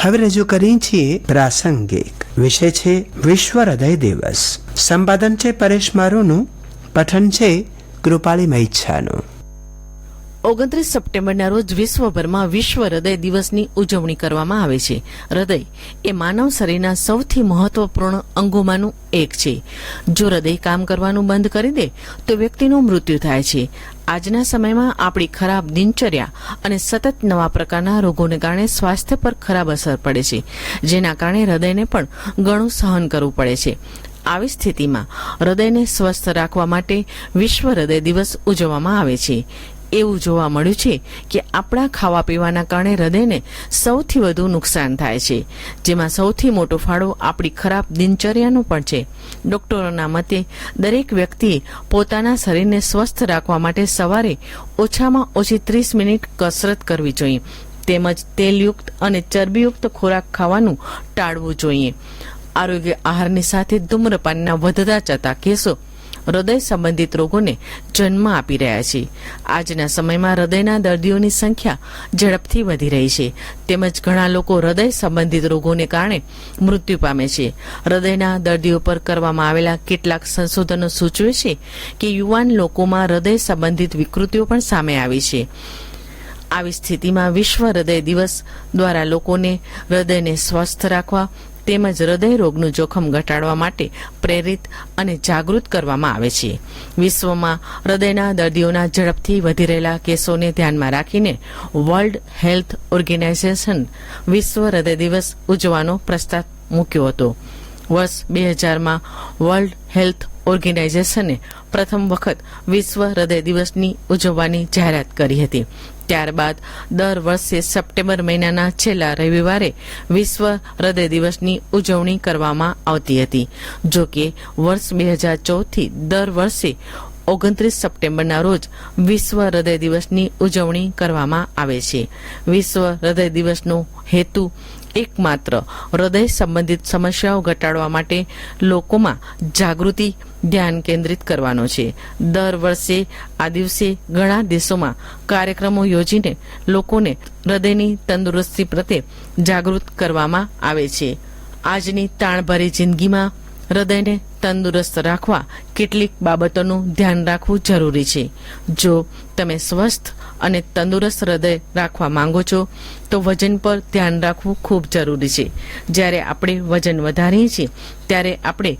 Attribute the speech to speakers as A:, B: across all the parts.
A: હવે રજૂ કરી છીએ પ્રાસંગિક વિષય છે વિશ્વ હૃદય દિવસ. સંપાદન છે પરેશ મારુનું, પઠન છે કૃપાલી મૈચ્છાનું.
B: 29 સપ્ટેમ્બરના રોજ વિશ્વભરમાં વિશ્વ હૃદય દિવસની ઉજવણી કરવામાં આવે છે. હૃદય એ માનવ શરીરના સૌથી મહત્વપૂર્ણ અંગોમાંનું એક છે. જો હૃદય કામ કરવાનું બંધ કરી દે તો વ્યક્તિનું મૃત્યુ થાય છે. આજના સમયમાં આપણી ખરાબ દિનચર્યા અને સતત નવા પ્રકારના રોગોને કારણે સ્વાસ્થ્ય પર ખરાબ અસર પડે છે, જેના કારણે હૃદયને પણ ઘણું સહન કરવું પડે છે. આવી સ્થિતિમાં હૃદયને સ્વસ્થ રાખવા માટે વિશ્વ હૃદય દિવસ ઉજવવામાં આવે છે. એવું જોવા મળ્યું છે કે આપણા ખાવા પીવાના કારણે હૃદયને સૌથી વધુ નુકસાન થાય છે, જેમાં સૌથી મોટો ફાળો આપણી ખરાબ દિનચર્યાનો પણ છે. ડોક્ટરોના મતે દરેક વ્યક્તિએ પોતાના શરીરને સ્વસ્થ રાખવા માટે સવારે ઓછામાં ઓછી 30 મિનિટ કસરત કરવી જોઈએ, તેમજ તેલયુક્ત અને ચરબીયુક્ત ખોરાક ખાવાનું ટાળવું જોઈએ. આરોગ્ય આહારની સાથે ધૂમ્રપાનના વધતા જતા કેસો હૃદય સંબંધિત રોગોને જન્મ આપી રહ્યા છે. આજના સમયમાં હૃદયના દર્દીઓની સંખ્યા ઝડપથી વધી રહી છે, તેમજ ઘણા લોકો હૃદય સંબંધિત રોગોને કારણે મૃત્યુ પામે છે. હૃદયના દર્દીઓ પર કરવામાં આવેલા કેટલાક સંશોધનો સૂચવે છે કે યુવાન લોકોમાં હૃદય સંબંધિત વિકૃતિઓ પણ સામે આવી છે. આવી સ્થિતિમાં વિશ્વ હૃદય દિવસ દ્વારા લોકોને હૃદયને સ્વસ્થ રાખવા તેમજ હૃદય રોગનું જોખમ ઘટાડવા માટે પ્રેરિત અને જાગૃત કરવામાં આવે છે. વિશ્વમાં હૃદયના દર્દીઓના ઝડપથી વધી રહેલા કેસોને ધ્યાનમાં રાખીને વર્લ્ડ હેલ્થ ઓર્ગેનાઇઝેશન વિશ્વ હૃદય દિવસ ઉજવવાનો પ્રસ્તાવ મૂક્યો હતો. વર્ષ 2000માં વર્લ્ડ હેલ્થ ઓર્ગેનાઇઝેશને પ્રથમ વખત વિશ્વ હૃદય દિવસની ઉજવવાની જાહેરાત કરી હતી. ત્યારબાદ દર વર્ષે સપ્ટેમ્બર મહિનાના છેલ્લા રવિવારે વિશ્વ હૃદય દિવસની ઉજવણી કરવામાં આવતી હતી. જો કે વર્ષ 2014થી દર વર્ષે 29 સપ્ટેમ્બરના રોજ વિશ્વ હૃદય દિવસની ઉજવણી કરવામાં આવે છે. વિશ્વ હૃદય દિવસનો હેતુ એકમાત્ર હૃદય સંબંધિત સમસ્યાઓ ઘટાડવા માટે લોકોમાં જાગૃતિ ધ્યાન કેન્દ્રિત કરવાનો છે. દર વર્ષે આ દિવસે ઘણા દેશોમાં કાર્યક્રમો યોજીને લોકોને હૃદયની તંદુરસ્તી પ્રત્યે જાગૃત કરવામાં આવે છે. આજની તાણભરી જિંદગીમાં હૃદયને તંદુરસ્ત રાખવા કેટલીક બાબતોનું ધ્યાન રાખવું જરૂરી છે. જો તમે સ્વસ્થ અને તંદુરસ્ત હૃદય રાખવા માંગો છો તો વજન પર ધ્યાન રાખવું ખૂબ જરૂરી છે. જ્યારે આપણે વજન વધારીએ છીએ ત્યારે આપણે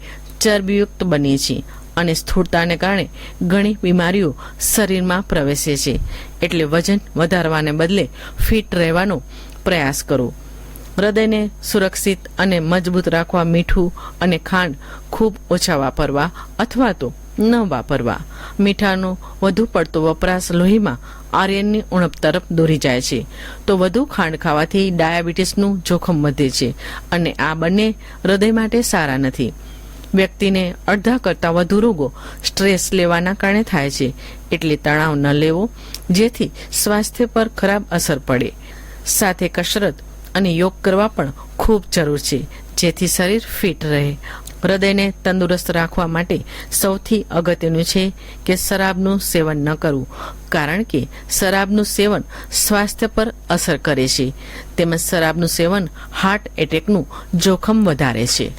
B: ચરબીયુક્ત બનીએ છીએ અને સ્થૂળતાને કારણે ઘણી બીમારીઓ શરીરમાં પ્રવેશે છે. એટલે વજન વધારવાને બદલે ફિટ રહેવાનો પ્રયાસ કરો. હૃદયને સુરક્ષિત અને મજબૂત રાખવા મીઠું અને ખાંડ ખૂબ ઓછા વાપરવા અથવા તો ન વાપરવા. મીઠાનો વધુ પડતો વપરાશ લોહીમાં આયર્નની ઉણપ તરફ દોરી જાય છે, તો વધુ ખાંડ ખાવાથી ડાયાબિટીસનું જોખમ વધે છે અને આ બંને હૃદય માટે સારા નથી. વ્યક્તિને અડધા કરતાં વધુ રોગો સ્ટ્રેસ લેવાના કારણે થાય છે, એટલે તણાવ ન લેવો જેથી સ્વાસ્થ્ય પર ખરાબ અસર પડે. સાથે કસરત અને યોગ કરવા પણ ખૂબ જરૂર છે, જેથી શરીર ફિટ રહે. હૃદયને તંદુરસ્ત રાખવા માટે સૌથી અગત્યનું છે કે શરાબનું સેવન ન કરવું, કારણ કે શરાબનું સેવન સ્વાસ્થ્ય પર અસર કરે છે, તેમજ શરાબનું સેવન હાર્ટ એટેકનું જોખમ વધારે છે.